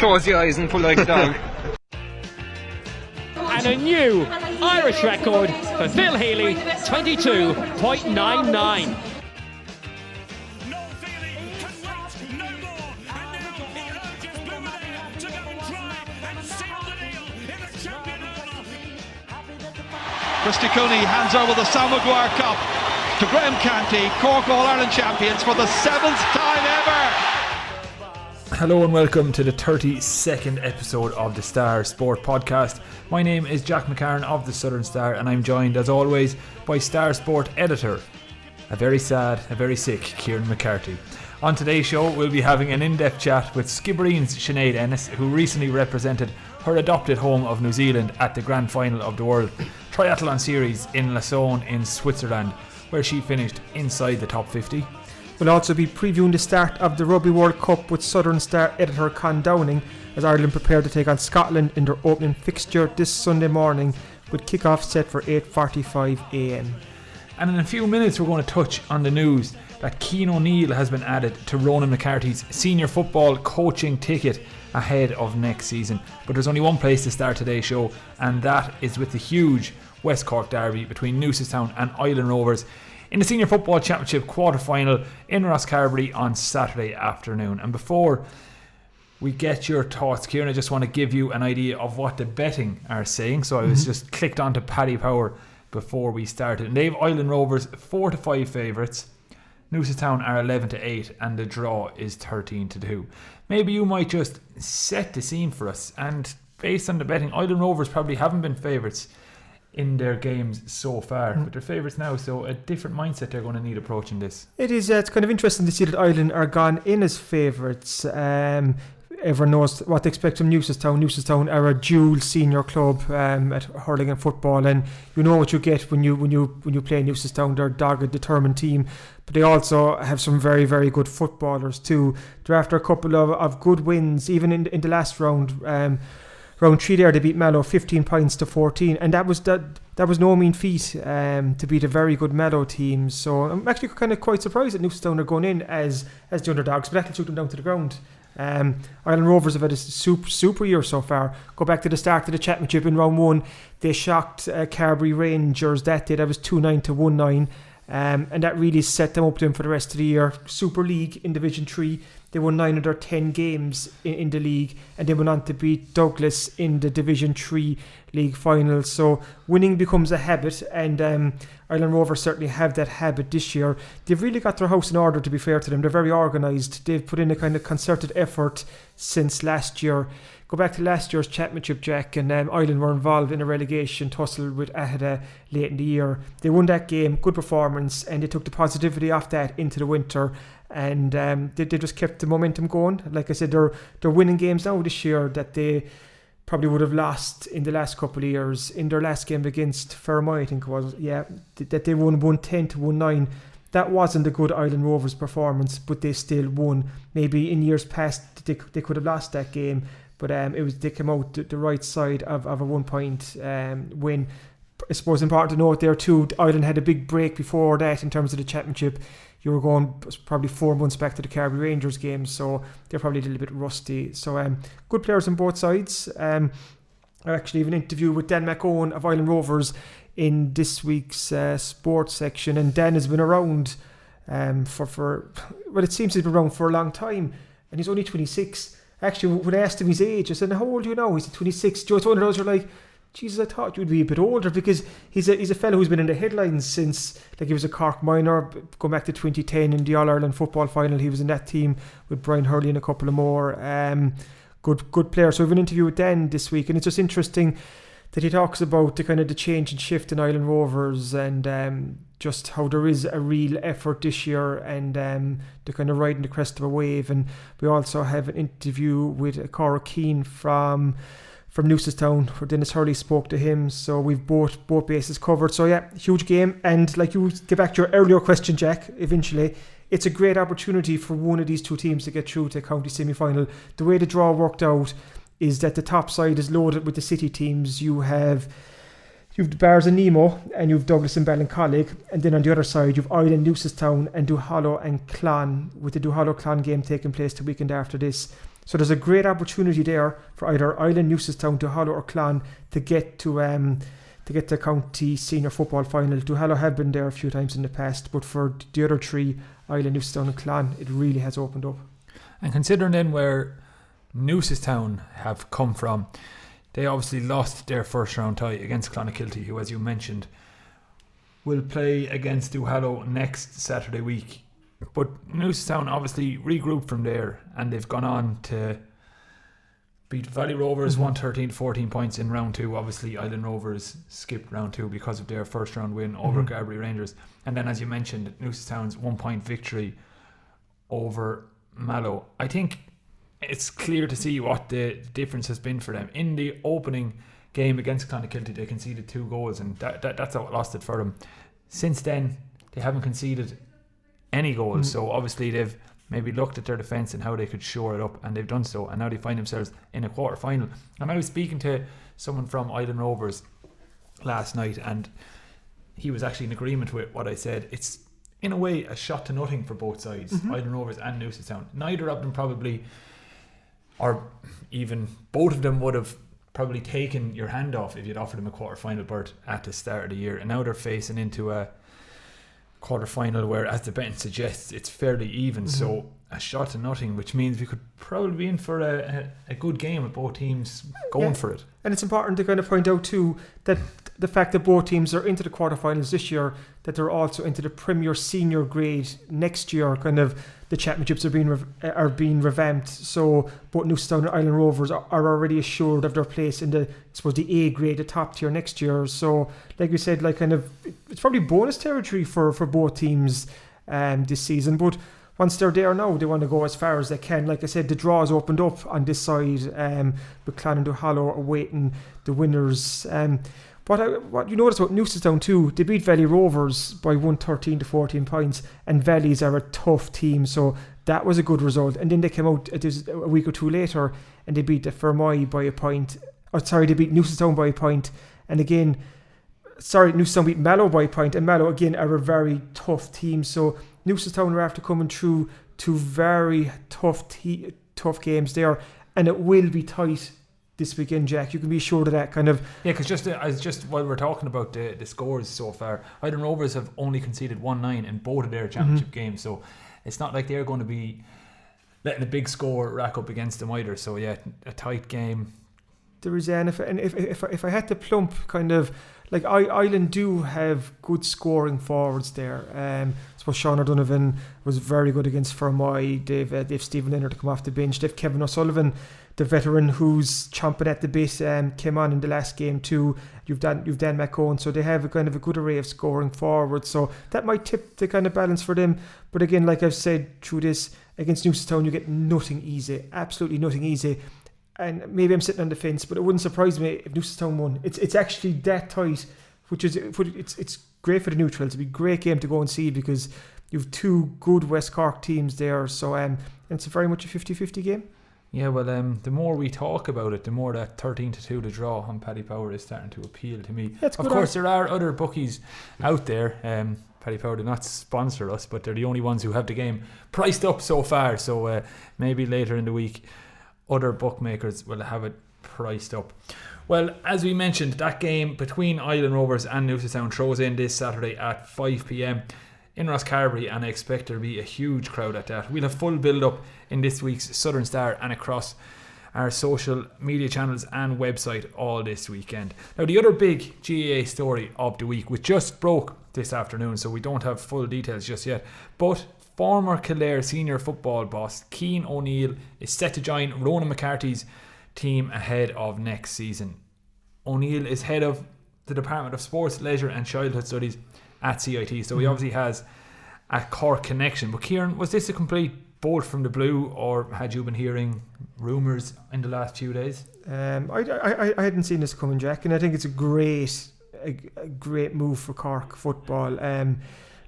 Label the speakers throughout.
Speaker 1: close your eyes and pull like a dog.
Speaker 2: And a new Irish record for Phil Healy, 22.99.
Speaker 3: Christy Cooney hands over the Sam Maguire Cup to Graham Canty, Cork All-Ireland champions for the 7th time ever.
Speaker 4: Hello and welcome to the 32nd episode of the Star Sport Podcast. My name is Jack McCarran of the Southern Star, and I'm joined as always by Star Sport editor, a very sad, a very sick Cian McCarthy. On today's show we'll be having an in-depth chat with Skibbereen's Sinead Ennis, who recently represented her adopted home of New Zealand at the grand final of the World Triathlon Series in Lausanne in Switzerland, where she finished inside the top 50.
Speaker 5: We'll also be previewing the start of the Rugby World Cup with Southern Star editor Con Downing as Ireland prepare to take on Scotland in their opening fixture this Sunday morning, with kick-off set for 8:45am.
Speaker 4: And in a few minutes we're going to touch on the news that Cian O'Neill has been added to Ronan McCarthy's senior football coaching ticket ahead of next season. But there's only one place to start today's show, and that is with the huge West Cork derby between Newcestown and Ilen Rovers in the Senior Football Championship quarter-final in Rosscarbery on Saturday afternoon. And before we get your thoughts, Cian, I just want to give you an idea of what the betting are saying. So I was just clicked onto Paddy Power before we started, and they've Ilen Rovers 4-5 favourites, Newcestown are 11-8, and the draw is 13-2. Maybe you might just set the scene for us, and based on the betting, Ilen Rovers probably haven't been favourites in their games so far, but they're favourites now, so a different mindset they're going to need approaching this.
Speaker 5: It is. It's kind of interesting to see that Ireland are gone in as favourites. Everyone knows what to expect from Newcestown. Newcestown are a dual senior club at hurling and football, and you know what you get when you play Newcestown. They're a dogged, determined team, but they also have some very, very good footballers too. They're after a couple of good wins, even in the last round. Round 3 there, they beat Mallow 15 points to 14, and that was no mean feat to beat a very good Mallow team. So I'm actually kind of quite surprised that Newcestown are going in as the underdogs, but that'll shoot them down to the ground. Ilen Rovers have had a super year so far. Go back to the start of the championship in round 1, they shocked Carbery Rangers that day. That was 2-9 to 1-9, and that really set them up then for the rest of the year. Super League in Division 3, they won 9 of their 10 games in the league, and they went on to beat Douglas in the Division 3 league final. So winning becomes a habit, and Ilen Rovers certainly have that habit this year. They've really got their house in order, to be fair to them. They're very organised. They've put in a kind of concerted effort since last year. Go back to last year's championship, Jack, and Ireland were involved in a relegation tussle with Acl late in the year. They won that game, good performance, and they took the positivity off that into the winter, and they just kept the momentum going. Like I said, they're winning games now this year that they probably would have lost in the last couple of years. In their last game against Fermoy, I think it was, that they won 110 to 1-9. That wasn't a good Ilen Rovers performance, but they still won. Maybe in years past they could have lost that game, but they came out the right side of a 1 point win. I suppose important to note there too, Ireland had a big break before that in terms of the championship. You were going probably 4 months back to the Carbery Rangers game, so they're probably a little bit rusty. So good players on both sides. I actually have an interview with Dan McOwen of Ilen Rovers in this week's sports section, and Dan has been around it seems he's been around for a long time, and he's only 26. Actually, when I asked him his age, I said, "How old are you now?" He said 26. Joe, it's one of those, you're like, Jesus, I thought you'd be a bit older, because he's a fellow who's been in the headlines since, like, he was a Cork minor going back to 2010 in the All-Ireland football final. He was in that team with Brian Hurley and a couple of more good players. So we have an interview with Dan this week, and it's just interesting that he talks about the kind of the change and shift in Ilen Rovers, and just how there is a real effort this year, and they're kind of riding the crest of a wave. And we also have an interview with Cora Keane from Newcestown, where Dennis Hurley spoke to him. So we've both bases covered. So yeah, huge game. And like you get back to your earlier question, Jack, eventually, it's a great opportunity for one of these two teams to get through to a county semi-final. The way the draw worked out is that the top side is loaded with the city teams. You've the Bars and Nemo, and you've Douglas and Ballincollig, and then on the other side you've Ilen, Newcestown and Duhallow and Clon, with the Duhallow Clon game taking place the weekend after this. So there's a great opportunity there for either Ilen, Newcestown, Duhallow or Clon to get the county senior football final. Duhallow have been there a few times in the past, but for the other three, Ilen, Newcestown and Clon, it really has opened up.
Speaker 4: And considering then where Newcestown have come from, they obviously lost their first round tie against Clonakilty, who, as you mentioned, will play against Duhallow next Saturday week. But Newcestown obviously regrouped from there, and they've gone on to beat Valley Rovers 113-14 points in round 2. Obviously Ilen Rovers skipped round 2 because of their first round win over Garbury Rangers. And then, as you mentioned, Newcestown's 1 point victory over Mallow. I think it's clear to see what the difference has been for them. In the opening game against Clonakilty, they conceded 2 goals, and that's what lost it for them. Since then, they haven't conceded any goals, so obviously they've maybe looked at their defence and how they could shore it up, and they've done so, and now they find themselves in a quarter final. And I was speaking to someone from Ilen Rovers last night, and he was actually in agreement with what I said. It's in a way a shot to nothing for both sides, Ilen Rovers and Newcestown. Neither of them probably, or even both of them, would have probably taken your hand off if you'd offered them a quarter final berth at the start of the year, and now they're facing into a quarter final where, as the betting suggests, it's fairly even. So a shot to nothing, which means we could probably be in for a good game with both teams going for it.
Speaker 5: And it's important to kind of point out too that the fact that both teams are into the quarterfinals this year, that they're also into the Premier Senior grade next year. Kind of the championships are being revamped, so both Newcestown and Ilen Rovers are already assured of their place in the A grade, the top tier next year. So, like we said, like kind of it's probably bonus territory for both teams this season. But once they're there now, they want to go as far as they can. Like I said, the draw has opened up on this side, with Clan and Duhallow awaiting the winners. What you notice about Newcestown too, they beat Valley Rovers by 113-14 points, and Valleys are a tough team, so that was a good result. And then they came out a week or two later and they beat the Fermoy by a point. They beat Newcestown by a point. And again, Newcestown beat Mallow by a point, and Mallow again are a very tough team. So Newcestown are after coming through 2 very tough games there, and it will be tight this weekend, Jack. You can be sure of that kind of.
Speaker 4: Yeah, because just while we're talking about the scores so far, Ilen Rovers have only conceded 1-9 in both of their championship games, so it's not like they're going to be letting a big score rack up against them either. So yeah, a tight game.
Speaker 5: There is, and if I had to plump, kind of like Ilen do have good scoring forwards there. I suppose Sean O'Donovan was very good against Fermoy. They've Stephen Leonard to come off the bench. They've Kevin O'Sullivan, the veteran who's chomping at the bit, came on in the last game too. You've Dan McCone, so they have a kind of a good array of scoring forwards. So that might tip the kind of balance for them. But again, like I've said through this, against Newcestown you get nothing easy, absolutely nothing easy. And maybe I'm sitting on the fence, but it wouldn't surprise me if Newcestown won. It's actually that tight, which is it's great for the neutrals. It'd be a great game to go and see because you've 2 good West Cork teams there. So it's very much a 50-50 game.
Speaker 4: Yeah, well, the more we talk about it, the more that 13-2 to draw on Paddy Power is starting to appeal to me. Of course, there are other bookies out there. Paddy Power do not sponsor us, but they're the only ones who have the game priced up so far. So maybe later in the week, other bookmakers will have it priced up. Well, as we mentioned, that game between Ilen Rovers and Newcestown throws in this Saturday at 5 p.m. in Rosscarbery, and I expect there will be a huge crowd at that. We'll have full build-up in this week's Southern Star and across our social media channels and website all this weekend. Now, the other big GAA story of the week, which just broke this afternoon, so we don't have full details just yet, but former Kildare senior football boss Cian O'Neill is set to join Ronan McCarthy's team ahead of next season. O'Neill is head of the Department of Sports, Leisure and Childhood Studies at CIT, so he obviously has a Cork connection. But Kieran, was this a complete bolt from the blue, or had you been hearing rumours in the last few days?
Speaker 5: I hadn't seen this coming, Jack, and I think it's a great move for Cork football.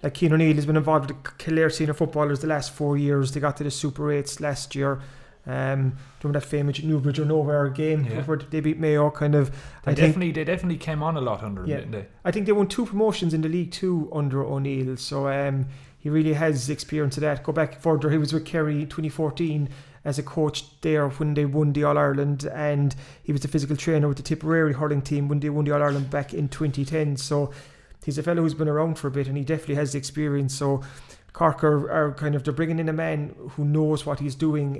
Speaker 5: Like Cian O'Neill has been involved with the Kildare senior footballers the last 4 years. They got to the Super 8s last year. During that famous Newbridge or Nowhere game where they beat Mayo, kind of.
Speaker 4: They definitely came on a lot under him, didn't they?
Speaker 5: I think they won 2 promotions in the League 2 under O'Neill, so he really has experience of that. Go back further, he was with Kerry 2014 as a coach there when they won the All-Ireland, and he was the physical trainer with the Tipperary hurling team when they won the All-Ireland back in 2010. So he's a fellow who's been around for a bit, and he definitely has the experience. So Cork are kind of, they're bringing in a man who knows what he's doing.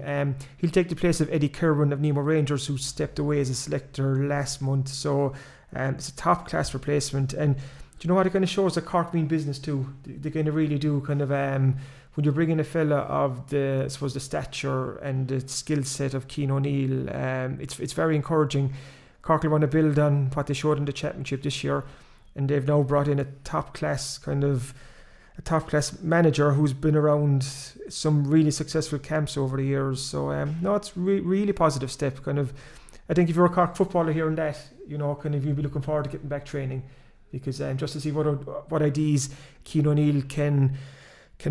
Speaker 5: He'll take the place of Eddie Kirwan of Nemo Rangers, who stepped away as a selector last month. So it's a top class replacement. And do you know what, it kind of shows that Cork mean business too. They kind of really do. Kind of when you bring in a fella of the, I suppose, the stature and the skill set of Cian O'Neill, it's very encouraging. Cork will want to build on what they showed in the championship this year, and they've now brought in a top class manager who's been around some really successful camps over the years. So no, it's really positive step. Kind of, I think if you're a Cork footballer hearing that, you know, kind of you'll be looking forward to getting back training, because just to see what ideas Cian O'Neill can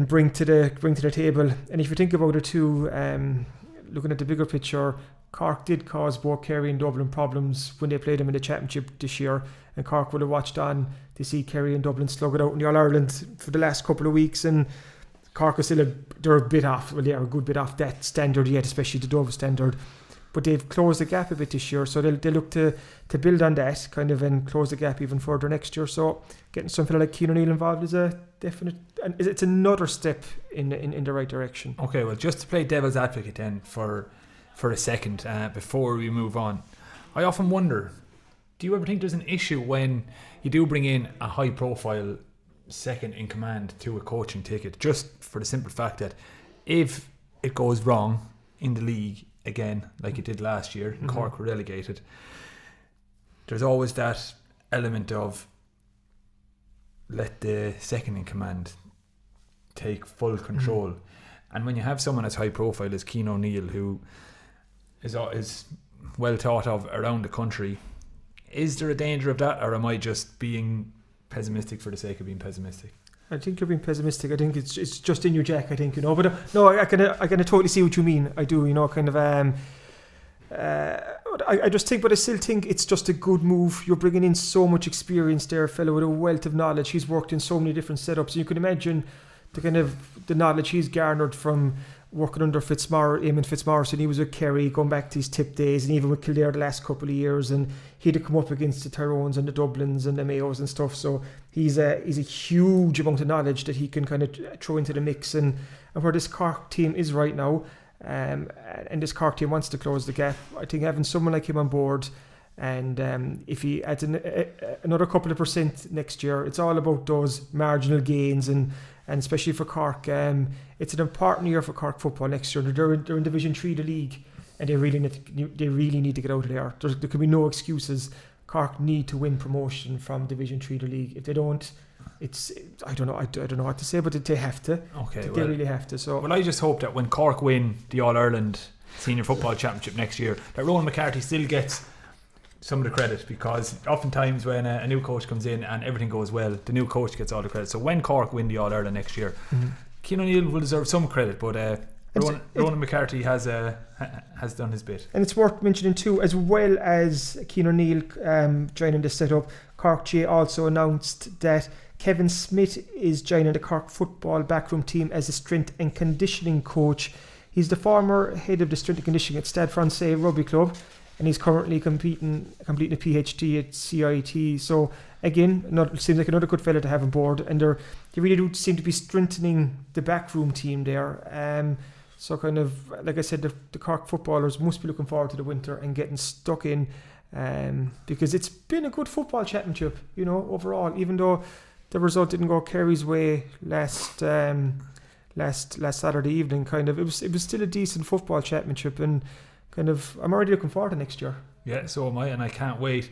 Speaker 5: bring to the table. And if you think about it too, looking at the bigger picture, Cork did cause both Kerry and Dublin problems when they played them in the championship this year, and Cork would have watched on to see Kerry and Dublin slug it out in the All-Ireland for the last couple of weeks, and Cork are still they're a bit off. Well, they are a good bit off that standard yet, especially the Dove standard. But they've closed the gap a bit this year, so they'll look to build on that kind of and close the gap even further next year. So getting something like Cian O'Neill involved is a definite, and it's another step in the right direction.
Speaker 4: Okay, well, just to play devil's advocate then for a second before we move on, I often wonder, do you ever think there's an issue when you do bring in a high profile second in command to a coaching ticket, just for the simple fact that if it goes wrong in the league again, like it did last year, Cork were relegated, there's always that element of let the second in command take full control. And when you have someone as high profile as Cian O'Neill, who is well thought of around the country, is there a danger of that, or am I just being pessimistic for the sake of being pessimistic?
Speaker 5: I think you're being pessimistic. I think it's just in your jack, I think, you know. But no, I can totally see what you mean. I do, you know, kind of. I just think, but I still think it's just a good move. You're bringing in so much experience there, a fellow with a wealth of knowledge. He's worked in so many different setups. You can imagine the kind of the knowledge he's garnered from working under Eamon Fitzmaurice. He was with Kerry, going back to his Tip days, and even with Kildare the last couple of years. And he'd have come up against the Tyrones and the Dublins and the Mayos and stuff. So he's a huge amount of knowledge that he can kind of throw into the mix. And where this Cork team is right now, and this Cork team wants to close the gap, I think having someone like him on board, and if he adds another couple of percent next year, it's all about those marginal gains, and especially for Cork, it's an important year for Cork football next year. They're in Division 3 the league, and they really need to get out of there. There can be no excuses. Cork need to win promotion from Division 3 the league. If they don't, I don't know what to say, but they have to. Okay, they really have to. So,
Speaker 4: well, I just hope that when Cork win the All-Ireland Senior Football Championship next year, that Ronan McCarthy still gets some of the credit, because oftentimes when a new coach comes in and everything goes well, the new coach gets all the credit. So when Cork win the All-Ireland next year, Cian O'Neill will deserve some credit, but Ronan McCarthy has done his bit. And
Speaker 5: it's worth mentioning too, as well as Cian O'Neill joining the setup, Cork J also announced that Kevin Smith is joining the Cork football backroom team as a strength and conditioning coach. He's the former head of the strength and conditioning at Stade Francais Rugby Club, and he's currently completing a PhD at CIT. So again, seems like another good fella to have on board, and they really do seem to be strengthening the backroom team there. So kind of, like I said, the Cork footballers must be looking forward to the winter and getting stuck in, because it's been a good football championship, you know, overall, even though the result didn't go Kerry's way last Saturday evening. Kind of, it was still a decent football championship, and kind of, I'm already looking forward to next year.
Speaker 4: Yeah, so am I, and I can't wait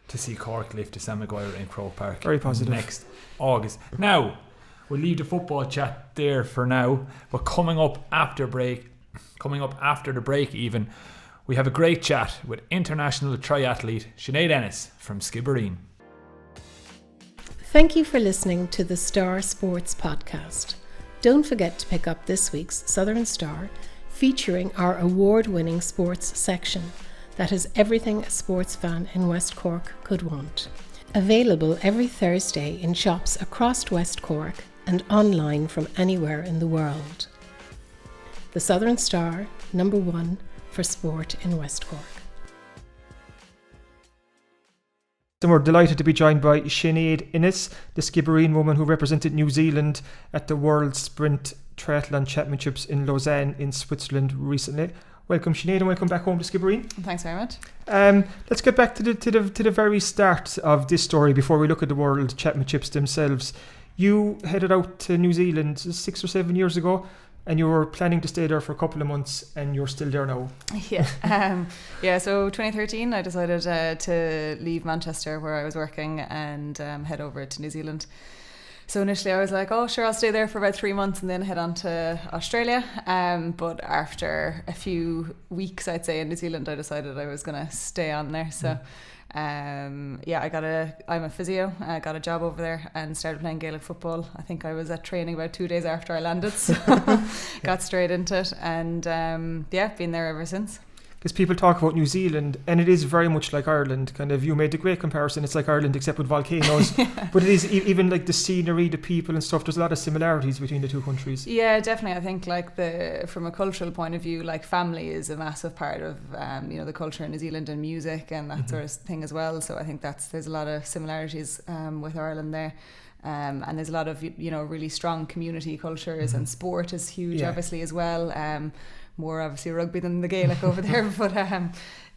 Speaker 4: to see Cork lift to Sam Maguire in Croke Park.
Speaker 5: Very positive.
Speaker 4: Next August. Now, we'll leave the football chat there for now, but coming up after the break even, we have a great chat with international triathlete Sinead Ennis from Skibbereen.
Speaker 1: Thank you for listening to the Star Sports Podcast. Don't forget to pick up this week's Southern Star, featuring our award-winning sports section that has everything a sports fan in West Cork could want. Available every Thursday in shops across West Cork and online from anywhere in the world. The Southern Star #1 for sport in West Cork.
Speaker 5: And we're delighted to be joined by Sinead Ennis, the Skibbereen woman who represented New Zealand at the World Sprint Triathlon Championships in Lausanne in Switzerland recently. Welcome, Sinead, and welcome back home to Skibbereen.
Speaker 6: Thanks very much.
Speaker 5: Let's get back to the very start of this story before we look at the World Championships themselves. You headed out to New Zealand 6 or 7 years ago, and you were planning to stay there for a couple of months, and you're still there now.
Speaker 6: Yeah. So 2013, I decided to leave Manchester, where I was working, and head over to New Zealand. So initially I was like, oh sure, I'll stay there for about 3 months and then head on to Australia. But after a few weeks, I'd say, in New Zealand, I decided I was going to stay on there. So I'm a physio. I got a job over there and started playing Gaelic football. I think I was at training about 2 days after I landed, so got straight into it, and been there ever since.
Speaker 5: Because people talk about New Zealand, and it is very much like Ireland. Kind of, you made the great comparison. It's like Ireland except with volcanoes. But it is even like the scenery, the people and stuff. There's a lot of similarities between the two countries.
Speaker 6: Yeah, definitely. I think from a cultural point of view, like family is a massive part of the culture in New Zealand, and music and that sort of thing as well. So I think there's a lot of similarities with Ireland there. And there's a lot of really strong community cultures, and sport is huge, obviously, as well. More obviously rugby than the Gaelic over there, but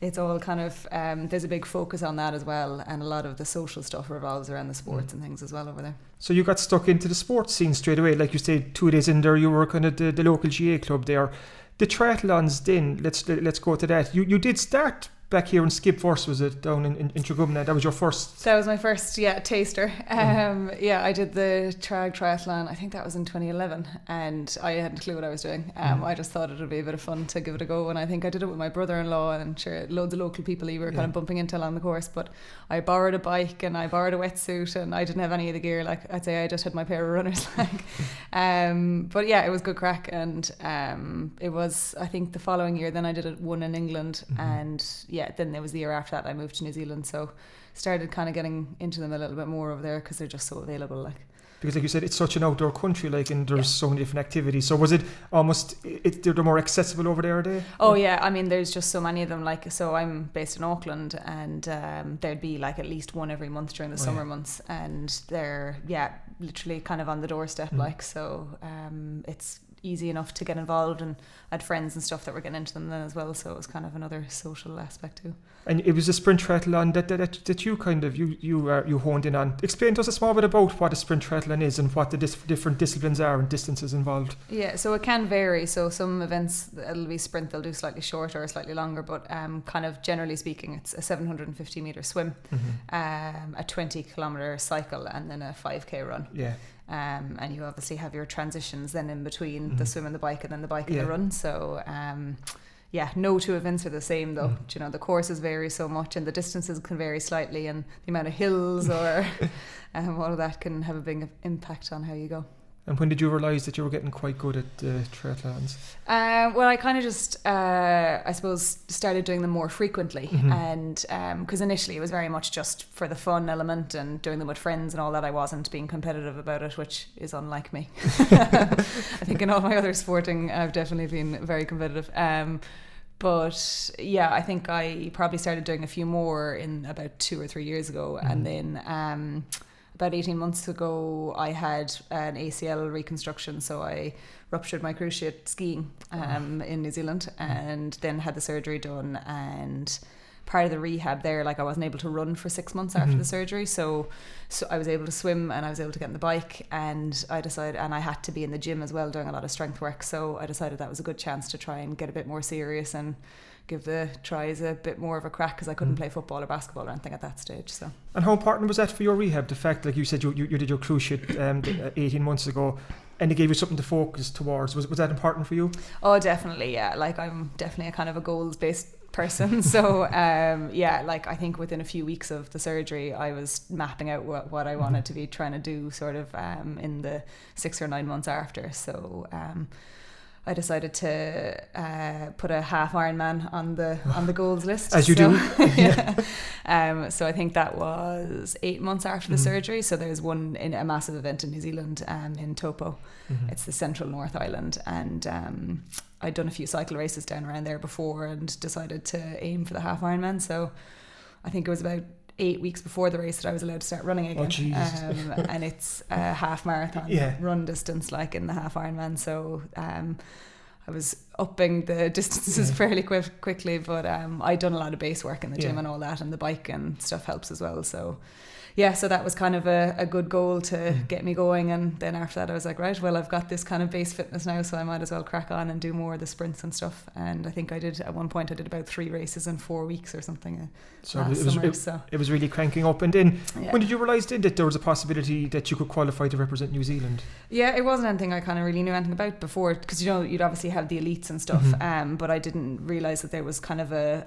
Speaker 6: it's all kind of there's a big focus on that as well, and a lot of the social stuff revolves around the sports and things as well over there. So
Speaker 5: you got stuck into the sports scene straight away, like you said. 2 days in there, you were kind of the local GA club there. The triathlons, then let's go to that. You did start back here in Skib first, was it, down in Tragumna? That was your first?
Speaker 6: That was my first, taster. I did the triathlon, I think that was in 2011, and I hadn't a clue what I was doing. I just thought it would be a bit of fun to give it a go, and I think I did it with my brother-in-law, and sure, loads of local people you were kind of bumping into along the course. But I borrowed a bike and I borrowed a wetsuit, and I didn't have any of the gear. Like, I'd say I just had my pair of runners. But yeah, it was good crack, and it was, I think, the following year then I did one in England, and then there was the year after that I moved to New Zealand, so started kind of getting into them a little bit more over there because they're just so available. Because like you said, it's such an outdoor country, and there's so many different activities. So was it almost, they're more accessible over there, are they? Oh yeah, I mean, there's just so many of them. So I'm based in Auckland, and there'd be at least one every month during the summer months, and they're literally kind of on the doorstep. So it's easy enough to get involved, and I had friends and stuff that were getting into them then as well, so it was kind of another social aspect too. And it was a sprint triathlon that you kind of you honed in on. Explain to us a small bit about what a sprint triathlon is and what the different disciplines are and distances involved. Yeah, so it can vary. So some events it'll be sprint, they'll do slightly shorter or slightly longer, but kind of generally speaking, it's a 750 meter swim, a 20 kilometer cycle, and then a 5k run. Yeah. And you obviously have your transitions then in between the swim and the bike, and then the bike and the run. So no two events are the same though. The courses vary so much, and the distances can vary slightly, and the amount of hills or all of that can have a big impact on how you go. And when did you realise that you were getting quite good at triathlons? Well, I kind of just, I suppose, started doing them more frequently. And because initially it was very much just for the fun element and doing them with friends and all that. I wasn't being competitive about it, which is unlike me. I think in all my other sporting, I've definitely been very competitive. But yeah, I think I probably started doing a few more in about 2 or 3 years ago. And then about 18 months ago, I had an Acl Reconstruction, so I ruptured my cruciate skiing in New Zealand, and then had the surgery done. And part of the rehab there, I wasn't able to run for 6 months after the surgery, so I was able to swim, and I was able to get on the bike, and I decided, and I had to be in the gym as well doing a lot of strength work, so I decided that was a good chance to try and get a bit more serious and give the tries a bit more of a crack, because I couldn't play football or basketball or anything at that stage. So. And how important was that for your rehab? The fact, like you said, you did your cruciate 18 months ago, and it gave you something to focus towards. Was that important for you? Oh, definitely, yeah. I'm definitely a kind of a goals-based person. So, I think within a few weeks of the surgery, I was mapping out what I wanted to be trying to do sort of in the 6 or 9 months after. So, I decided to put a half Ironman on the goals list. As you do. Yeah. So I think that was 8 months after the surgery. So there's one in a massive event in New Zealand in Taupo. It's the Central North Island, and I'd done a few cycle races down around there before and decided to aim for the half Ironman. So I think it was about 8 weeks before the race that I was allowed to start running again. And it's a half marathon run distance like in the half Ironman. So I was upping the distances fairly quickly, but I'd done a lot of base work in the gym and all that, and the bike and stuff helps as well. So yeah, so that was kind of a good goal to get me going. And then after that I was like, right, well, I've got this kind of base fitness now, so I might as well crack on and do more of the sprints and stuff. And I think at one point I did about 3 races in 4 weeks or something.
Speaker 5: So it was really cranking up. And then when did you realise that there was a possibility that you could qualify to represent New Zealand? Yeah,
Speaker 6: it wasn't anything I kind of really knew anything about before, because you'd obviously have the elites and stuff, but I didn't realise that there was kind of a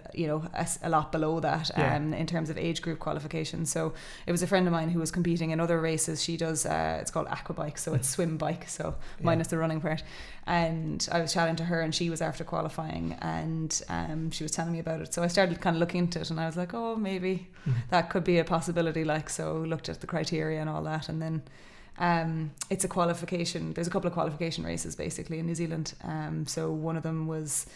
Speaker 6: lot below that in terms of age group qualification. So it was a friend of mine who was competing in other races. She does it's called aquabike, so it's swim bike, so minus the running part. And I was chatting to her, and she was after qualifying, and she was telling me about it. So I started kind of looking into it, and I was like, oh, maybe that could be a possibility. Like, so looked at the criteria and all that, and then it's a qualification. There's a couple of qualification races basically in New Zealand. So one of them was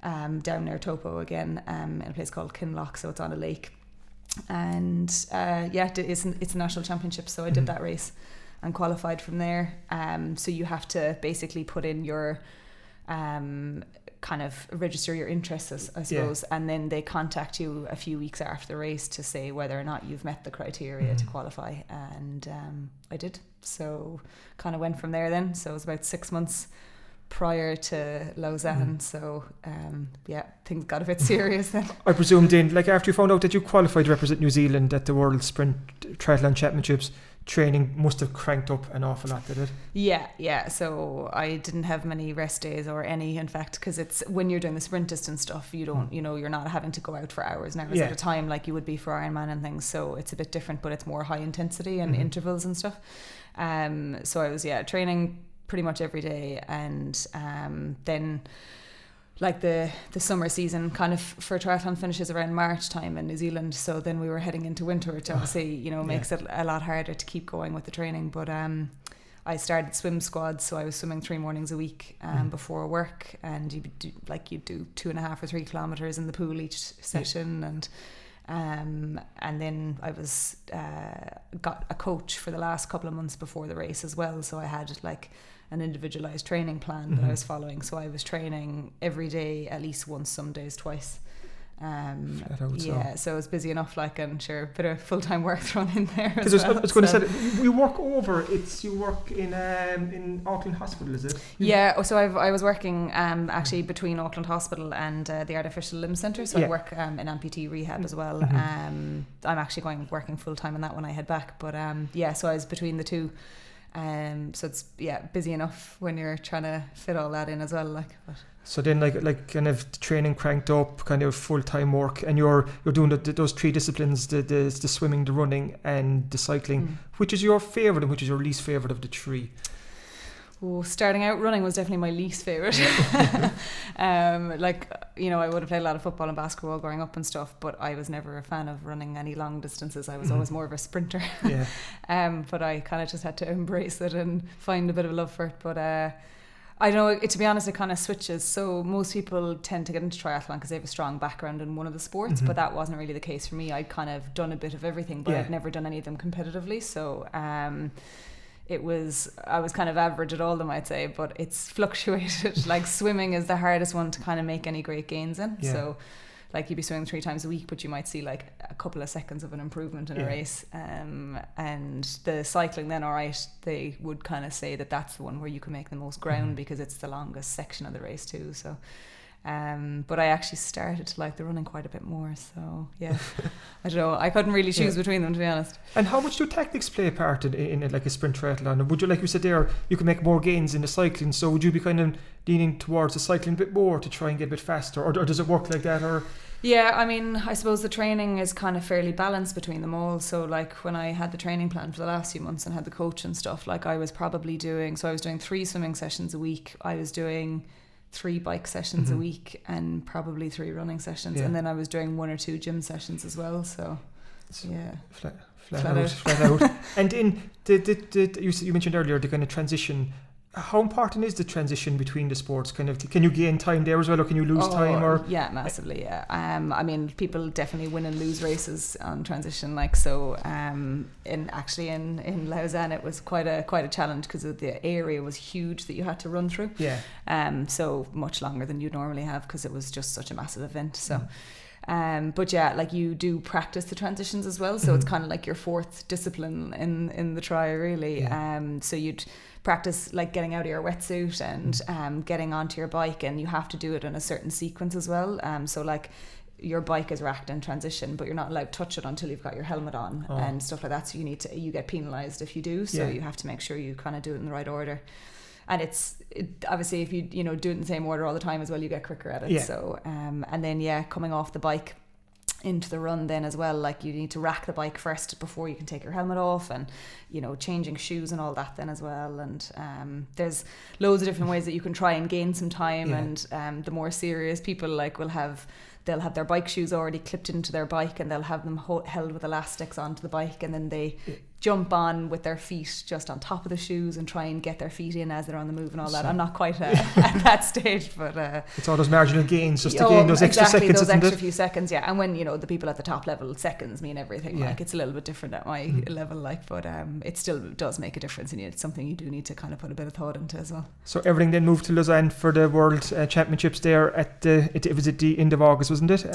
Speaker 6: down near Topo again, in a place called Kinloch, so it's on a lake. And it's a national championship, so I did that race and qualified from there. So you have to basically put in your kind of register your interests, I suppose, and then they contact you a few weeks after the race to say whether or not you've met the criteria to qualify. And I did, so kind of went from there then. So it was about 6 months prior to Lausanne, so things got a bit serious then. I presume then, like after you found out that you qualified to represent New Zealand at the World Sprint Triathlon Championships, training must have cranked up an awful lot, did it? Yeah, so I didn't have many rest days or any, in fact, because it's when you're doing the sprint distance stuff, you don't, you're not having to go out for hours at a time like you would be for Ironman and things, so it's a bit different, but it's more high intensity and intervals and stuff. So I was training pretty much every day, and then like the summer season kind of for triathlon finishes around March time in New Zealand, so then we were heading into winter, which obviously makes it a lot harder to keep going with the training. But I started swim squads, so I was swimming 3 mornings a week before work, and you'd do 2.5 or 3 kilometers in the pool each session, and then I was got a coach for the last couple of months before the race as well, so I had like an individualized training plan that I was following, so I was training every day at least once, some days twice. So it was busy enough, like, and sure, a bit of full-time work thrown in there as well. I was going to say, you work in Auckland Hospital, is it? Yeah, so I was working actually between Auckland Hospital and the Artificial Limb Centre, so I work in amputee rehab as well. I'm actually working full-time on that when I head back, but so I was between the two. So it's busy enough when you're trying to fit all that in as well, like. But. So then like kind of training cranked up, kind of full-time work, and you're doing those 3 disciplines, the swimming, the running and the cycling. Which is your favourite and which is your least favourite of the 3? Starting out, running was definitely my least favourite. I would have played a lot of football and basketball growing up and stuff, but I was never a fan of running any long distances. I was always more of a sprinter. But I kind of just had to embrace it and find a bit of love for it. But I don't know, to be honest, it kind of switches. So most people tend to get into triathlon because they have a strong background in one of the sports, but that wasn't really the case for me. I'd kind of done a bit of everything, but I'd never done any of them competitively. So I was kind of average at all of them, I'd say, but it's fluctuated. Like swimming is the hardest one to kind of make any great gains in. So like you'd be swimming 3 times a week, but you might see like a couple of seconds of an improvement in a race. And the cycling then, all right, they would kind of say that that's the one where you can make the most ground because it's the longest section of the race too. So but I actually started to like the running quite a bit more, so I don't know, I couldn't really choose between them, to be honest. And how much do tactics play a part in like a sprint triathlon? Would you, like you said there, you can make more gains in the cycling, so would you be kind of leaning towards the cycling a bit more to try and get a bit faster, or does it work like that? Or I mean, I suppose the training is kind of fairly balanced between them all. So like when I had the training plan for the last few months and had the coach and stuff, like I was doing 3 swimming sessions a week, I was doing 3 bike sessions a week, and probably 3 running sessions, and then I was doing 1 or 2 gym sessions as well. So flat out. And in you mentioned earlier the kind of transition
Speaker 5: How important is the transition between the sports? Can you gain time there as well, or can you lose time? Or
Speaker 6: yeah, massively. Yeah. I mean, people definitely win and lose races on transition. Like so, in Lausanne, it was quite a challenge because the area was huge that you had to run through.
Speaker 5: Yeah.
Speaker 6: So much longer than you'd normally have because it was just such a massive event. So. But yeah, like you do practice the transitions as well, so it's kind of like your fourth discipline in the tri, really. So you'd practice like getting out of your wetsuit and getting onto your bike, and you have to do it in a certain sequence as well. So like your bike is racked in transition, but you're not allowed to touch it until you've got your helmet on and stuff like that. So you get penalised if you do. So you have to make sure you kind of do it in the right order. And obviously if you do it in the same order all the time as well, you get quicker at it.
Speaker 5: Yeah.
Speaker 6: So and then coming off the bike into the run then as well, like you need to rack the bike first before you can take your helmet off, and changing shoes and all that then as well. And there's loads of different ways that you can try and gain some time. And the more serious people they'll have their bike shoes already clipped into their bike, and they'll have them held with elastics onto the bike, and then they jump on with their feet just on top of the shoes and try and get their feet in as they're on the move and all that. I'm not quite at that stage, but
Speaker 5: it's all those marginal gains just to gain those extra seconds,
Speaker 6: those extra few seconds. And when the people at the top level, seconds mean everything. Like it's a little bit different at my level, like, but it still does make a difference, and it's something you do need to kind of put a bit of thought into as well.
Speaker 5: So everything then moved to Lausanne for the World Championships there at it was at the end of August, wasn't it?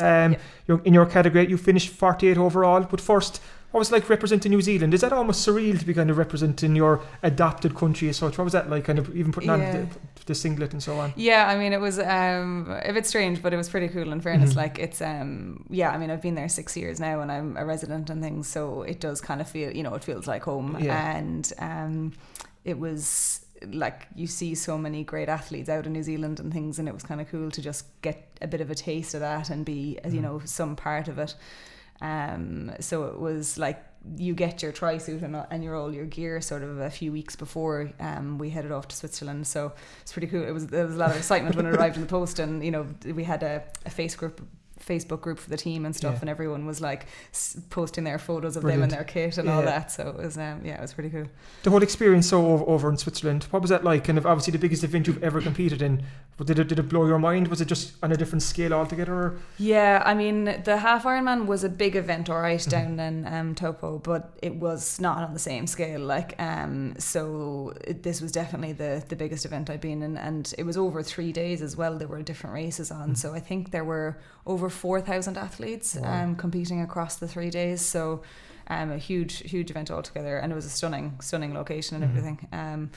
Speaker 5: In your category you finished 48 overall, but first, what was it like representing New Zealand? Is that almost surreal to be kind of representing your adopted country as such? What was that like, kind of even putting on the singlet and so on?
Speaker 6: Yeah, I mean, it was a bit strange, but it was pretty cool in fairness. Like it's I mean, I've been there 6 years now and I'm a resident and things, so it does kind of feel, it feels like home. And it was like you see so many great athletes out in New Zealand and things, and it was kind of cool to just get a bit of a taste of that and be some part of it. So it was like you get your tri-suit and all your gear sort of a few weeks before we headed off to Switzerland. So it's pretty cool. There was a lot of excitement when it arrived in the post, and we had a Facebook group for the team and stuff, and everyone was like posting their photos of them and their kit and all that. So it was it was pretty cool.
Speaker 5: The whole experience over in Switzerland, what was that like? Kind of obviously the biggest event you've ever competed in. But did it blow your mind? Was it just on a different scale altogether? Or?
Speaker 6: Yeah, I mean, the half Ironman was a big event, all right, down in Topo, but it was not on the same scale. Like, so this was definitely the biggest event I'd been in, and it was over 3 days as well. There were different races on, so I think there were over 4,000 athletes competing across the 3 days. So, a huge event altogether, and it was a stunning location and everything.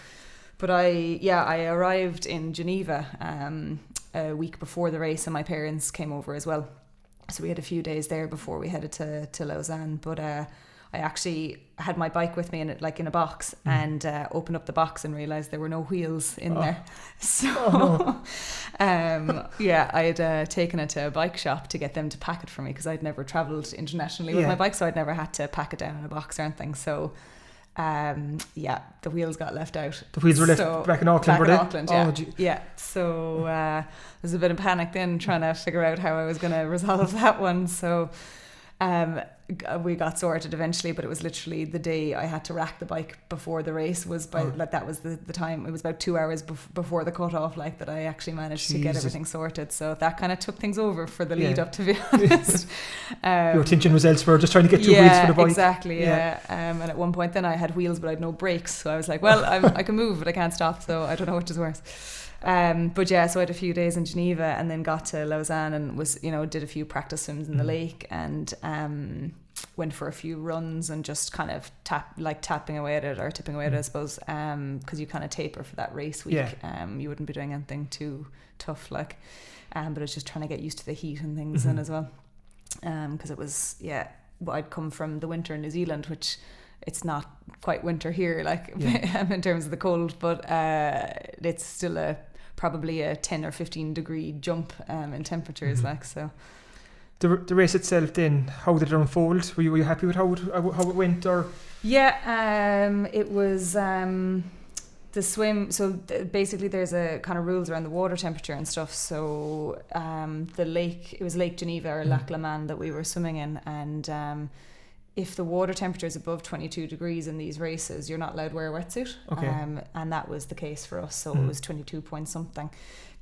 Speaker 6: But I arrived in Geneva a week before the race, and my parents came over as well. So we had a few days there before we headed to Lausanne. But I actually had my bike with me in a box, and opened up the box and realised there were no wheels in there. So I had taken it to a bike shop to get them to pack it for me, because I'd never travelled internationally with my bike, so I'd never had to pack it down in a box or anything. So the wheels got left out.
Speaker 5: The wheels were left back in Auckland, were they?
Speaker 6: Auckland, yeah. So there was a bit of panic then trying to figure out how I was going to resolve that one. So we got sorted eventually, but it was literally the day I had to rack the bike before the race was that was the time. It was about 2 hours before the cut-off, that I actually managed to get everything sorted. So that kind of took things over for the lead up, to be honest.
Speaker 5: Your attention was elsewhere, just trying to get two wheels for the bike.
Speaker 6: Exactly, and at one point then I had wheels but I had no brakes, so I was like, well, I can move but I can't stop, so I don't know which is worse. So I had a few days in Geneva and then got to Lausanne and was did a few practice swims in the lake, and went for a few runs and just kind of tapping away at it, or tipping away at it, I suppose, because you kind of taper for that race week. You wouldn't be doing anything too tough, but it's just trying to get used to the heat and things then as well, because it was I'd come from the winter in New Zealand, which it's not quite winter here in terms of the cold, but it's still probably a 10 or 15 degree jump in temperatures. So
Speaker 5: the race itself then, how did it unfold? Were you happy with how it went? Or
Speaker 6: it was the swim. So basically there's a kind of rules around the water temperature and stuff. So it was Lake Geneva or Lac Le Mans that we were swimming in, and if the water temperature is above 22 degrees in these races, you're not allowed to wear a wetsuit. And that was the case for us. So it was 22 point something.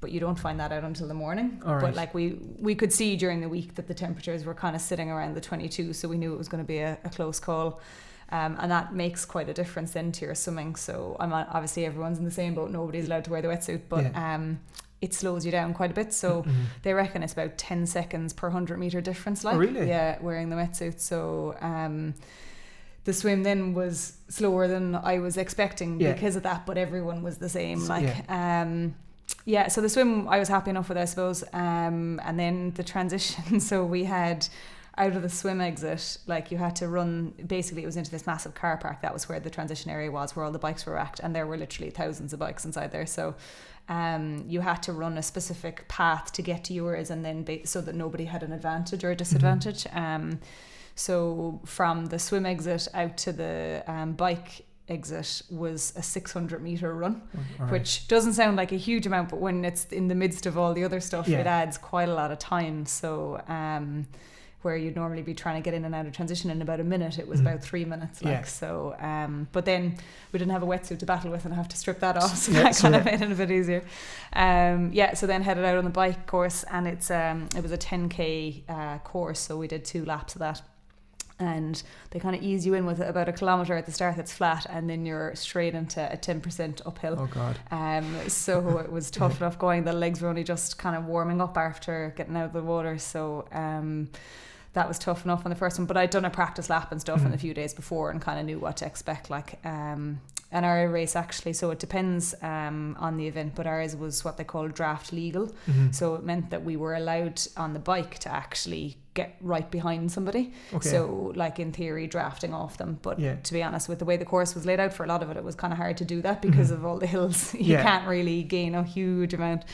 Speaker 6: But you don't find that out until the morning.
Speaker 5: All right.
Speaker 6: But like we could see during the week that the temperatures were kind of sitting around the 22, so we knew it was going to be a close call. And that makes quite a difference then to your swimming. So obviously everyone's in the same boat. Nobody's allowed to wear the wetsuit, but it slows you down quite a bit. So they reckon it's about 10 seconds per 100 meter difference. Like,
Speaker 5: really?
Speaker 6: Yeah, wearing the wetsuit. So the swim then was slower than I was expecting because of that, but everyone was the same. So the swim I was happy enough with, I suppose. And then the transition. So we had, out of the swim exit, like you had to run, basically it was into this massive car park. That was where the transition area was, where all the bikes were racked, and there were literally thousands of bikes inside there. So you had to run a specific path to get to yours, and then so that nobody had an advantage or a disadvantage. So from the swim exit out to the bike exit was a 600 meter run, which doesn't sound like a huge amount, but when it's in the midst of all the other stuff, it adds quite a lot of time. So where you'd normally be trying to get in and out of transition in about a minute, it was about 3 minutes. So but then we didn't have a wetsuit to battle with and have to strip that off, so that kind of made it a bit easier. So then headed out on the bike course, and it was a 10k course, so we did 2 laps of that. And they kind of ease you in with about a kilometre at the start that's flat, and then you're straight into a 10% uphill.
Speaker 5: Oh God.
Speaker 6: So it was tough enough going. The legs were only just kind of warming up after getting out of the water. So that was tough enough on the first one. But I'd done a practice lap and stuff in a few days before and kind of knew what to expect. And our race actually, so it depends on the event, but ours was what they call draft legal. So it meant that we were allowed on the bike to actually get right behind somebody. So like in theory drafting off them, but to be honest, with the way the course was laid out for a lot of it was kind of hard to do that because of all the hills. You can't really gain a huge amount.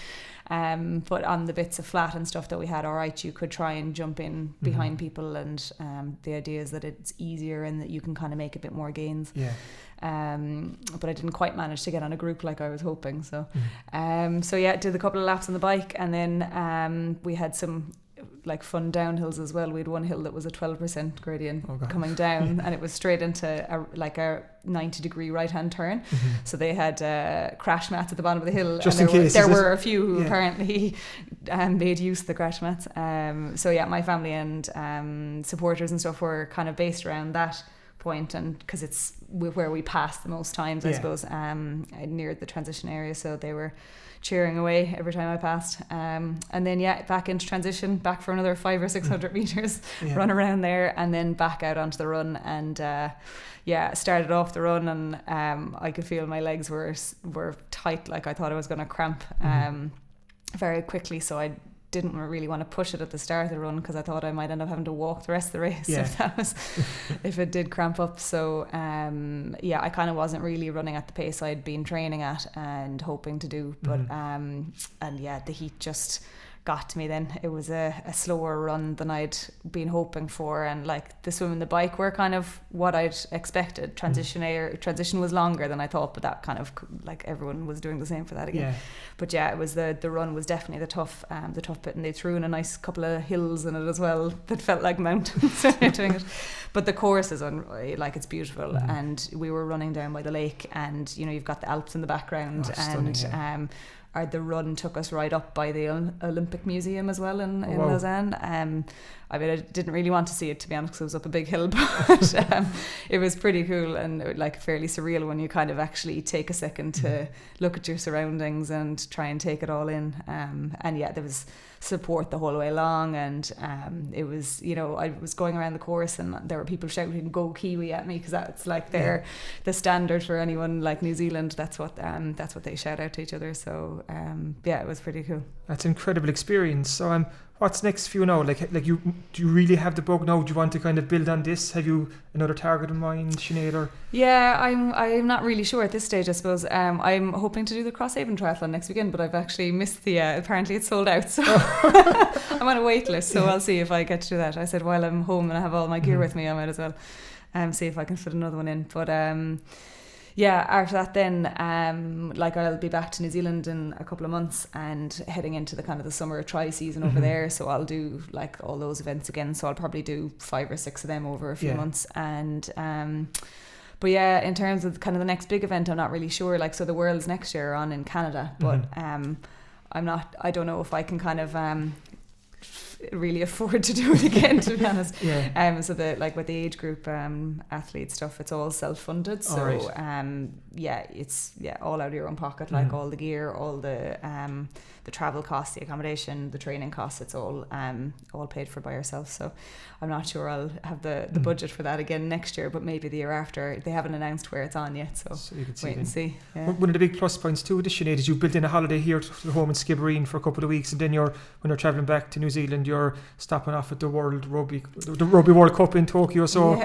Speaker 6: But on the bits of flat and stuff that we had, all right, you could try and jump in behind people, and the idea is that it's easier and that you can kind of make a bit more gains. But I didn't quite manage to get on a group like I was hoping. So did a couple of laps on the bike, and then we had some like fun downhills as well. We had one hill that was a 12% gradient coming down, and it was straight into a 90-degree right-hand turn. So they had crash mats at the bottom of the hill,
Speaker 5: just
Speaker 6: and
Speaker 5: in case
Speaker 6: there were a few who apparently made use of the crash mats. My family and supporters and stuff were kind of based around that point, and because it's where we passed the most times, I suppose, near the transition area, so they were cheering away every time I passed. And then back into transition, back for another 500 or 600 meters, run around there, and then back out onto the run. And started off the run, and I could feel my legs were tight, like I thought I was going to cramp very quickly, so I didn't really want to push it at the start of the run because I thought I might end up having to walk the rest of the race if it did cramp up. So I kind of wasn't really running at the pace I'd been training at and hoping to do, but the heat just got to me then. It was a slower run than I'd been hoping for, and like the swim and the bike were kind of what I'd expected. Transition was longer than I thought, but that kind of like everyone was doing the same for that again. But it was the run was definitely the tough bit, and they threw in a nice couple of hills in it as well that felt like mountains doing it. But the course is it's beautiful, and we were running down by the lake, and you've got the Alps in the background, the run took us right up by the Olympic Museum as well in Lausanne. I didn't really want to see it, to be honest, because it was up a big hill, but it was pretty cool and like fairly surreal when you kind of actually take a second to look at your surroundings and try and take it all in. There was support the whole way along, and it was, I was going around the course and there were people shouting "Go Kiwi" at me, because that's like the standard for anyone like New Zealand. That's what they shout out to each other. So it was pretty cool. That's
Speaker 5: an incredible experience. So what's next for you now? Do you really have the bug now? Do you want to kind of build on this? Have you another target in mind, Sinead? Or?
Speaker 6: Yeah, I'm not really sure at this stage, I suppose. I'm hoping to do the Crosshaven Triathlon next weekend, but I've actually missed apparently it's sold out, so I'm on a wait list, so I'll see if I get to do that. I said while I'm home and I have all my gear with me, I might as well see if I can fit another one in. But after that then I'll be back to New Zealand in a couple of months and heading into the kind of the summer tri season over there, so I'll do like all those events again, so I'll probably do 5 or 6 of them over a few months. And but yeah, in terms of kind of the next big event, I'm not really sure, like, so the Worlds next year are on in Canada, but I don't know if I can kind of really afford to do it again, to be honest. So the like with the age group athlete stuff, it's all self-funded, so it's all out of your own pocket, like all the gear, all the travel costs, the accommodation, the training costs, it's all paid for by yourself. So I'm not sure I'll have the budget for that again next year, but maybe the year after. They haven't announced where it's on yet, so you can wait and see.
Speaker 5: One of the big plus points too, Sinead, is you built in a holiday here to home in Skibbereen for a couple of weeks, and then when you're travelling back to New Zealand, you're stopping off at the Rugby World Cup in Tokyo. So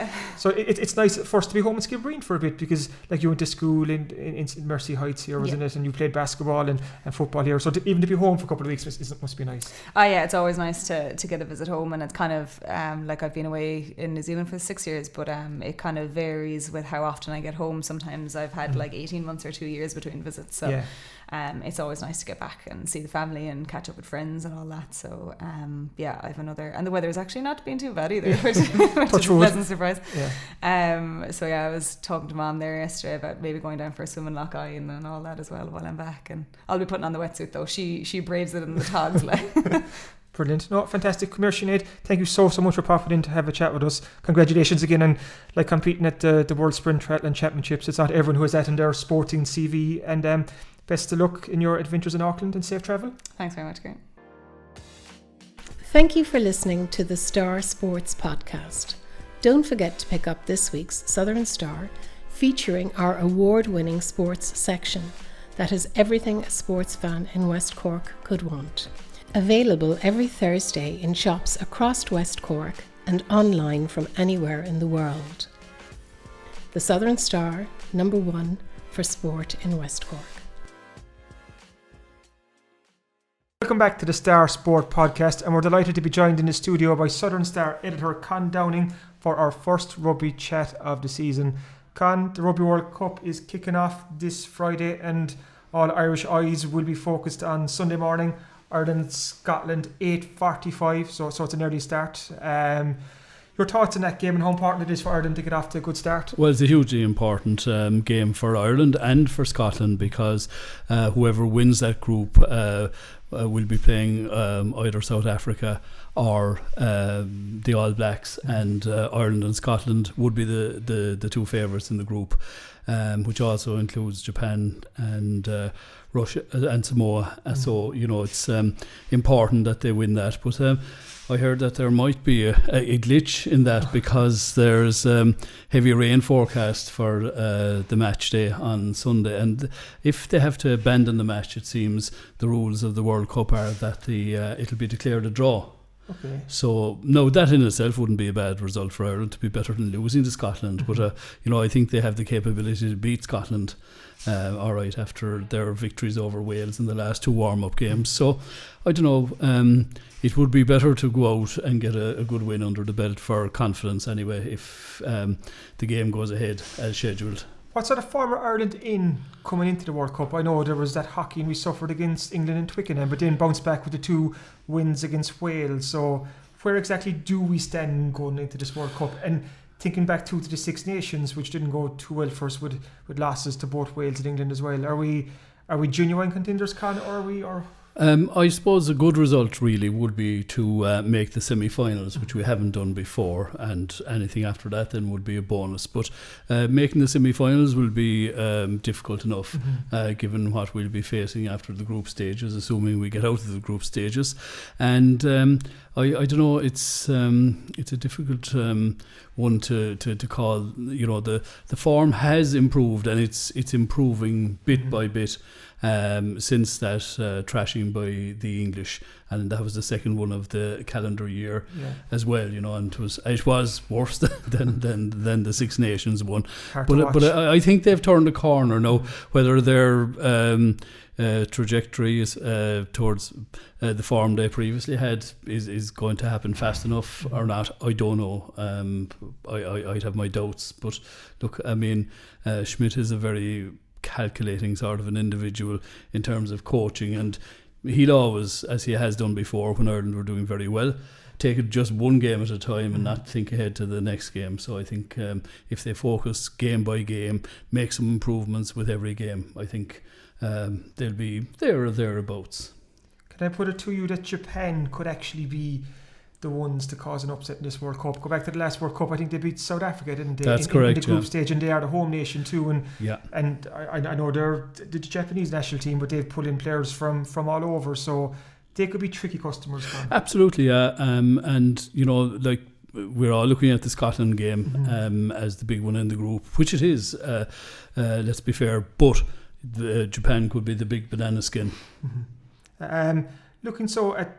Speaker 5: it's nice first to be home in Skibbereen for a bit, because like you went to school in Mercy Heights here, wasn't it? And you played basketball and football here. So even to be home for a couple of weeks must be nice.
Speaker 6: It's always nice to get a visit home, and it's kind of like I've been away in New Zealand for 6 years, but it kind of varies with how often I get home. Sometimes I've had like 18 months or 2 years between visits, so it's always nice to get back and see the family and catch up with friends and all that. So I have another, and the weather is actually not being too bad either, which is a pleasant surprise. I was talking to Mom there yesterday about maybe going down for a swim in Loch Eyen and all that as well while I'm back, and I'll be putting on the wetsuit though. She braves it in the togs like.
Speaker 5: Brilliant. No, fantastic. Come here, Sinead. Thank you so much for popping in to have a chat with us. Congratulations again on like competing at the World Sprint Triathlon Championships. It's not everyone who has that in their sporting CV, and best of luck in your adventures in Auckland and safe travel.
Speaker 6: Thanks very much, Grant.
Speaker 1: Thank you for listening to the Star Sports Podcast. Don't forget to pick up this week's Southern Star, featuring our award-winning sports section that has everything a sports fan in West Cork could want. Available every Thursday in shops across West Cork and online from anywhere in the world. The Southern Star, #1 for sport in West Cork.
Speaker 5: Welcome back to the Star Sport Podcast, and we're delighted to be joined in the studio by Southern Star editor Con Downing for our first rugby chat of the season. Con, the Rugby World Cup is kicking off this Friday, and all Irish eyes will be focused on Sunday morning, Ireland-Scotland, 8:45, so it's an early start. Your thoughts on that game and how important it is for Ireland to get off to a good start?
Speaker 7: Well, it's a hugely important game for Ireland and for Scotland, because whoever wins that group will be playing either South Africa or the All Blacks, and Ireland and Scotland would be the two favourites in the group, which also includes Japan and Russia and Samoa. So it's important that they win that, but I heard that there might be a glitch in that, because there's heavy rain forecast for the match day on Sunday, and if they have to abandon the match, it seems the rules of the World Cup are that it'll be declared a draw.
Speaker 5: Okay.
Speaker 7: So no, that in itself wouldn't be a bad result for Ireland, to be better than losing to Scotland. But I think they have the capability to beat Scotland all right after their victories over Wales in the last 2 warm-up games. So I don't know, it would be better to go out and get a good win under the belt for confidence anyway, if the game goes ahead as scheduled.
Speaker 5: What sort of form are Ireland in coming into the World Cup? I know there was that hockey and we suffered against England in Twickenham, but then bounced back with the 2 wins against Wales. So where exactly do we stand going into this World Cup? And thinking back to the Six Nations, which didn't go too well for us with losses to both Wales and England as well. Are we genuine contenders, Con, or are we? Or
Speaker 7: I suppose a good result really would be to make the semi-finals, which we haven't done before, and anything after that then would be a bonus. But making the semi-finals will be difficult enough, given what we'll be facing after the group stages, assuming we get out of the group stages. And I don't know, it's a difficult one to call. The form has improved, and it's improving bit by bit since that trashing by the English and that was the second one of the calendar year as well, and it was worse than the Six Nations one. But I think they've turned a corner now. Whether their trajectory is towards the form they previously had is going to happen fast enough or not, I don't know. I'd have my doubts, but look, I mean, Schmidt is a very calculating sort of an individual in terms of coaching, and he'll always, as he has done before when Ireland were doing very well, take it just one game at a time and not think ahead to the next game. So I think if they focus game by game, make some improvements with every game, I think they'll be there or thereabouts.
Speaker 5: Can I put it to you that Japan could actually be the ones to cause an upset in this World Cup? Go back to the last World Cup, I think they beat South Africa, didn't they?
Speaker 7: That's correct,
Speaker 5: in the group stage, and they are the home nation too. And I know they're the Japanese national team, but they've pulled in players from all over, so they could be tricky customers. Absolutely,
Speaker 7: and like we're all looking at the Scotland game as the big one in the group, which it is. Let's be fair, but Japan could be the big banana skin.
Speaker 5: Looking at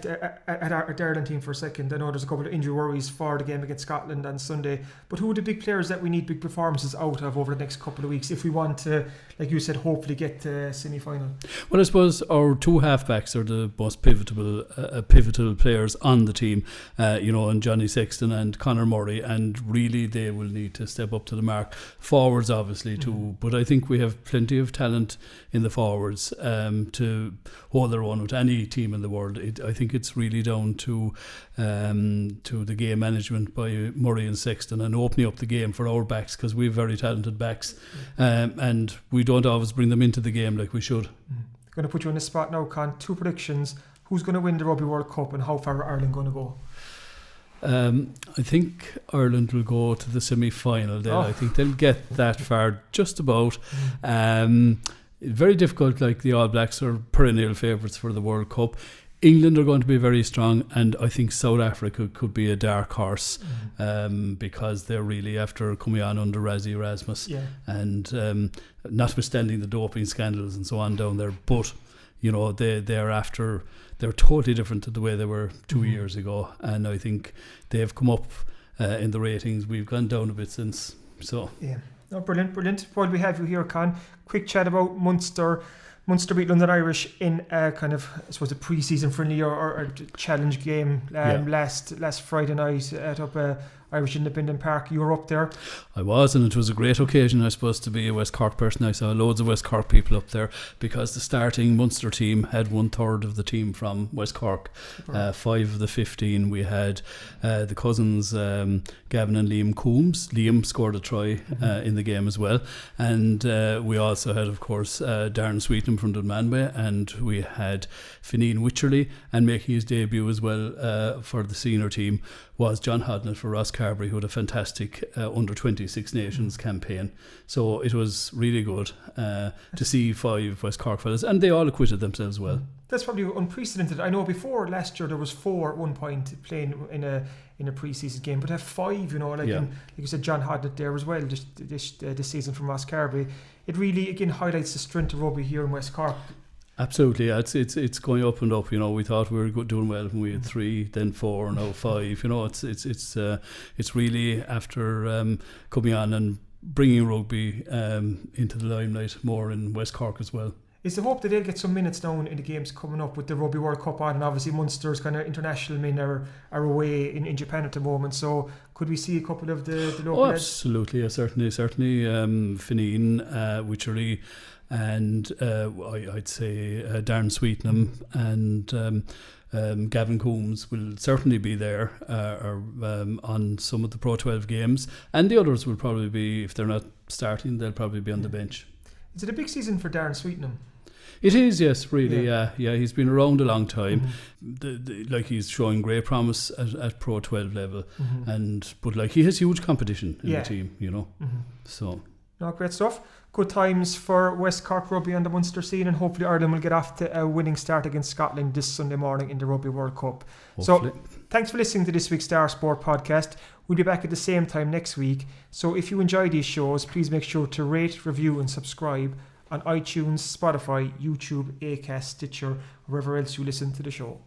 Speaker 5: our Ireland team for a second, I know there's a couple of injury worries for the game against Scotland on Sunday, but who are the big players that we need big performances out of over the next couple of weeks if we want to, like you said, hopefully get to semi-final?
Speaker 7: Well, I suppose our two halfbacks are the most pivotal players on the team, and Johnny Sexton and Conor Murray, and really they will need to step up to the mark. Forwards obviously too, but I think we have plenty of talent in the forwards to hold their own with any team in the world. I think it's really down to the game management by Murray and Sexton and opening up the game for our backs, because we have very talented backs, and we don't always bring them into the game like we should.
Speaker 5: Going to put you on the spot now, Con. 2 predictions. Who's going to win the Rugby World Cup and how far are Ireland going to go?
Speaker 7: I think Ireland will go to the semi-final. I think they'll get that far, just about. Very difficult, like the All Blacks are perennial favourites for the World Cup. England are going to be very strong, and I think South Africa could be a dark horse because they're really after coming on under Rassie Erasmus, and notwithstanding the doping scandals and so on down there, but they're totally different to the way they were 2 years ago, and I think they've come up in the ratings. We've gone down a bit since. So
Speaker 5: Oh, brilliant. While we have you here, Con, quick chat about Munster. Munster beat London Irish in a kind of, I suppose, a pre-season friendly or challenge game last Friday night at Irish Independent Park. You were up there.
Speaker 7: I was, and it was a great occasion, I suppose, to be a West Cork person. I saw loads of West Cork people up there because the starting Munster team had 1/3 of the team from West Cork. 5 of the 15. We had the cousins Gavin and Liam Coombs. Liam scored a try in the game as well, and we also had, of course, Darren Sweetenham from Dunmanway, and we had Fineen Wycherley, and making his debut as well for the senior team was John Hodnett for Rosscarbery, who had a fantastic under-20 Six Nations campaign. So it was really good to see 5 West Cork fellas, and they all acquitted themselves well.
Speaker 5: That's probably unprecedented. I know before last year there was 4 at one point playing in a pre-season game, but have 5, like you said, John Hodnett there as well this season from Rosscarbery. It really again highlights the strength of rugby here in West Cork.
Speaker 7: Absolutely, it's going up and up. We thought we were doing well when we had 3, then 4, now 5. It's really after coming on and bringing rugby into the limelight more in West Cork as well.
Speaker 5: Is the hope that they'll get some minutes now in the games coming up with the Rugby World Cup on, and obviously Munster's kind of international men are away in Japan at the moment, so could we see a couple of the local lads?
Speaker 7: Absolutely, certainly Fineen, Wycherley, and I'd say Darren Sweetenham and Gavin Coombs will certainly be there on some of the Pro 12 games, and the others will probably be, if they're not starting, they'll probably be on the bench.
Speaker 5: Is it a big season for Darren Sweetenham?
Speaker 7: It is, yes, really. Yeah, he's been around a long time. He's showing great promise at Pro 12 level, but he has huge competition in the team, So,
Speaker 5: great stuff. Good times for West Cork rugby on the Munster scene, and hopefully Ireland will get off to a winning start against Scotland this Sunday morning in the Rugby World Cup. Hopefully. So, thanks for listening to this week's Star Sport podcast. We'll be back at the same time next week. So, if you enjoy these shows, please make sure to rate, review, and subscribe on iTunes, Spotify, YouTube, Acast, Stitcher, wherever else you listen to the show.